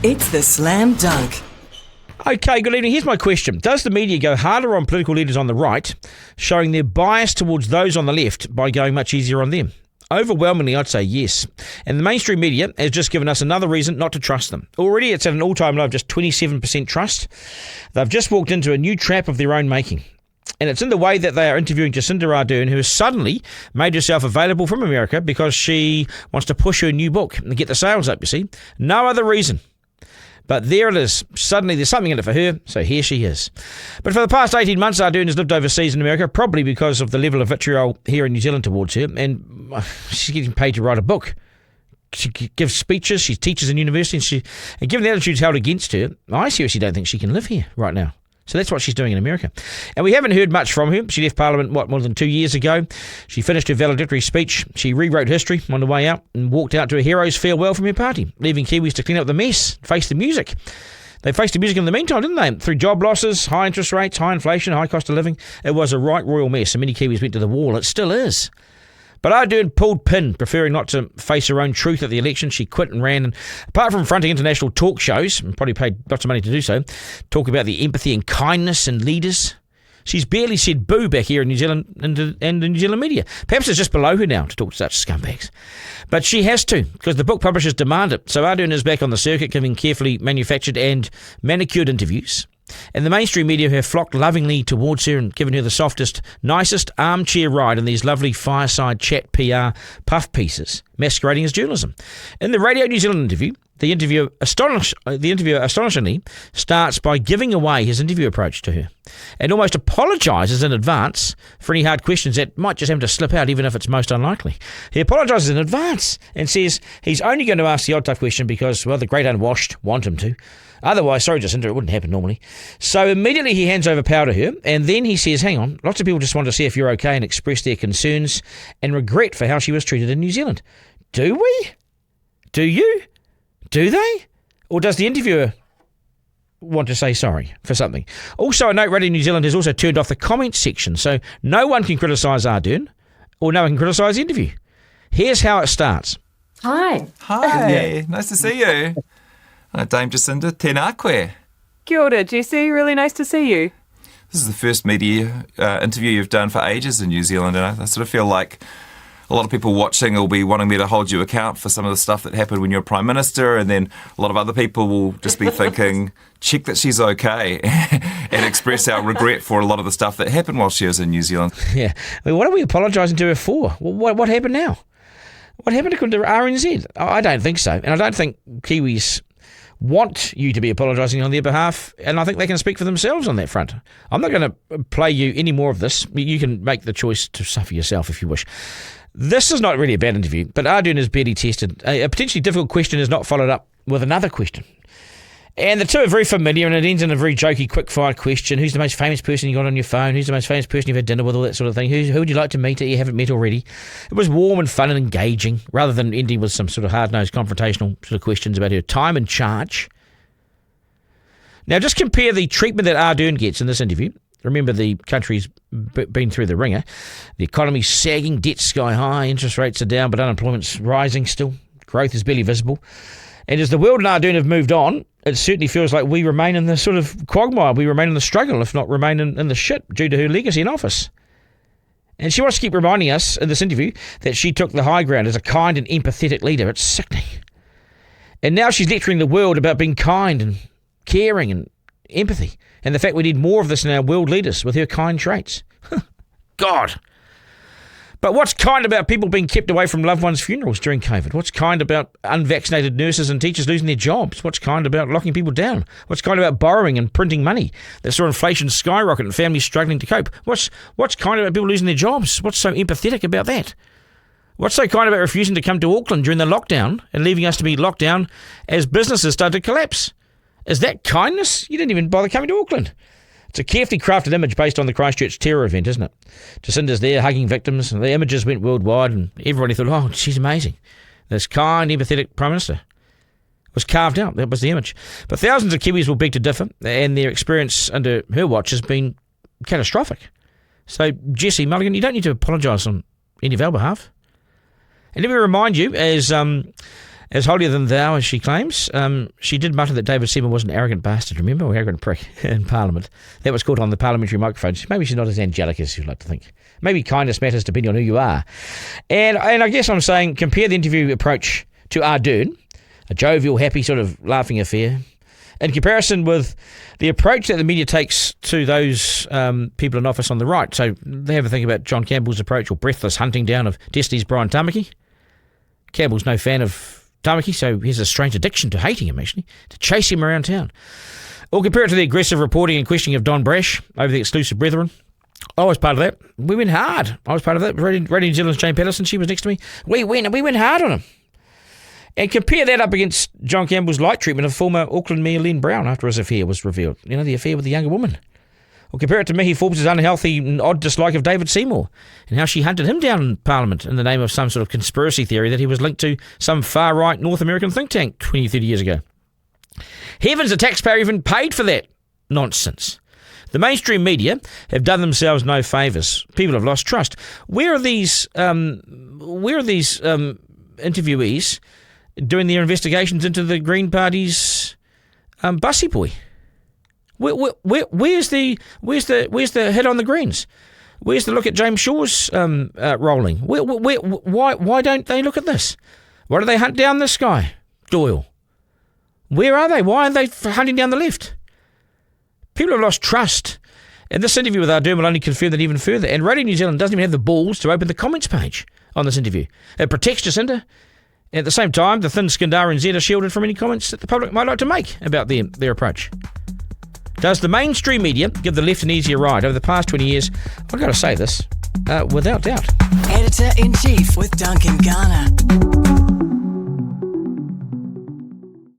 It's the Slam Dunk. Okay, good evening. Here's my question. Does the media go harder on political leaders on the right, showing their bias towards those on the left by going much easier on them? Overwhelmingly, I'd say yes. And the mainstream media has just given us another reason not to trust them. Already, it's at an all-time low of just 27% trust. They've just walked into a new trap of their own making. And it's in the way that they are interviewing Jacinda Ardern, who has suddenly made herself available from America because she wants to push her new book and get the sales up, you see. No other reason. But there it is. Suddenly there's something in it for her, so here she is. But for the past 18 months, Ardern has lived overseas in America, probably because of the level of vitriol here in New Zealand towards her, and she's getting paid to write a book. She gives speeches, she teaches in university, and given the attitudes held against her, I seriously don't think she can live here right now. So that's what she's doing in America. And we haven't heard much from her. She left Parliament, more than 2 years ago. She finished her valedictory speech. She rewrote history on the way out and walked out to a hero's farewell from her party, leaving Kiwis to clean up the mess, face the music. They faced the music in the meantime, didn't they? Through job losses, high interest rates, high inflation, high cost of living. It was a right royal mess, and many Kiwis went to the wall. It still is. But Ardern pulled pin, preferring not to face her own truth at the election. She quit and ran. And apart from fronting international talk shows, and probably paid lots of money to do so, talk about the empathy and kindness in leaders, she's barely said boo back here in New Zealand and the New Zealand media. Perhaps it's just below her now to talk to such scumbags. But she has to, because the book publishers demand it. So Ardern is back on the circuit, giving carefully manufactured and manicured interviews. And the mainstream media have flocked lovingly towards her and given her the softest, nicest armchair ride in these lovely fireside chat PR puff pieces, masquerading as journalism. In the Radio New Zealand interview, the interviewer astonishingly starts by giving away his interview approach to her and almost apologises in advance for any hard questions that might just have to slip out, even if it's most unlikely. He apologises in advance and says he's only going to ask the odd tough question because, well, the great unwashed want him to. Otherwise, sorry, Jacinda, it wouldn't happen normally. So immediately he hands over power to her, and then he says, hang on, lots of people just want to see if you're okay and express their concerns and regret for how she was treated in New Zealand. Do we? Do you? Do they? Or does the interviewer want to say sorry for something? Also, a note, Radio New Zealand has also turned off the comments section, so no one can criticise Ardern, or no one can criticise the interview. Here's how it starts. Hi. Hi, nice to see you. Dame Jacinda, tēnā koe. Kia ora, Jesse. Really nice to see you. This is the first media interview you've done for ages in New Zealand, and I sort of feel like a lot of people watching will be wanting me to hold you account for some of the stuff that happened when you were Prime Minister, and then a lot of other people will just be thinking, check that she's okay, and express our regret for a lot of the stuff that happened while she was in New Zealand. Yeah. I mean, what are we apologising to her for? What happened now? What happened to RNZ? I don't think so. And I don't think Kiwis want you to be apologising on their behalf, and I think they can speak for themselves on that front. I'm not going to play you any more of this. You can make the choice to suffer yourself if you wish. This is not really a bad interview, but Ardern is barely tested. A potentially difficult question is not followed up with another question. And the two are very familiar, and it ends in a very jokey, quick-fire question. Who's the most famous person you got on your phone? Who's the most famous person you've had dinner with? All that sort of thing. Who would you like to meet that you haven't met already? It was warm and fun and engaging, rather than ending with some sort of hard-nosed, confrontational sort of questions about her time in charge. Now, just compare the treatment that Ardern gets in this interview. Remember, the country's been through the ringer. The economy's sagging, debt's sky high, interest rates are down, but unemployment's rising still. Growth is barely visible. And as the world and Ardern have moved on, it certainly feels like we remain in the sort of quagmire. We remain in the struggle, if not remain in the shit, due to her legacy in office. And she wants to keep reminding us in this interview that she took the high ground as a kind and empathetic leader. It's sickening. And now she's lecturing the world about being kind and caring and empathy, and the fact we need more of this in our world leaders with her kind traits. God. But what's kind about people being kept away from loved ones' funerals during COVID? What's kind about unvaccinated nurses and teachers losing their jobs? What's kind about locking people down? What's kind about borrowing and printing money that saw inflation skyrocket and families struggling to cope? What's kind about people losing their jobs? What's so empathetic about that? What's so kind about refusing to come to Auckland during the lockdown and leaving us to be locked down as businesses start to collapse? Is that kindness? You didn't even bother coming to Auckland. It's a carefully crafted image based on the Christchurch terror event, isn't it? Jacinda's there hugging victims, and the images went worldwide, and everybody thought, oh, she's amazing. This kind, empathetic Prime Minister was carved out. That was the image. But thousands of Kiwis will beg to differ, and their experience under her watch has been catastrophic. So, Jesse Mulligan, you don't need to apologise on any of our behalf. And let me remind you, as as holier than thou as she claims. She did mutter that David Seymour was an arrogant bastard, remember? Or arrogant prick in Parliament. That was caught on the parliamentary microphones. Maybe she's not as angelic as you'd like to think. Maybe kindness matters depending on who you are. And I guess I'm saying compare the interview approach to Ardern, a jovial, happy sort of laughing affair, in comparison with the approach that the media takes to those people in office on the right. So they have a think about John Campbell's approach, or breathless hunting down of Destiny's Brian Tamaki. Campbell's no fan of Tamaki, so he has a strange addiction to hating him, actually, to chase him around town. Or compare it to the aggressive reporting and questioning of Don Brash over the exclusive brethren. I was part of that. We went hard. I was part of that. Radio New Zealand's Jane Patterson, she was next to me. We went hard on him. And compare that up against John Campbell's light treatment of former Auckland Mayor Len Brown after his affair was revealed. You know, the affair with the younger woman. Or compare it to Mihi Forbes' unhealthy and odd dislike of David Seymour and how she hunted him down in Parliament in the name of some sort of conspiracy theory that he was linked to some far-right North American think tank 20, 30 years ago. Heavens, the taxpayer even paid for that nonsense. The mainstream media have done themselves no favours. People have lost trust. Where are these interviewees doing their investigations into the Green Party's bussy boy? Where's the hit on the Greens? Where's the look at James Shaw's rolling? Why don't they look at this? Why do they hunt down this guy, Doyle? Where are they? Why aren't they hunting down the left? People have lost trust. And this interview with Ardern will only confirm that even further. And Radio New Zealand doesn't even have the balls to open the comments page on this interview. It protects Jacinda. At the same time, the thin-skinned RNZ are shielded from any comments that the public might like to make about their approach. Does the mainstream media give the left an easier ride? Over the past 20 years, I've got to say this, without doubt. Editor-in-Chief with Duncan Garner.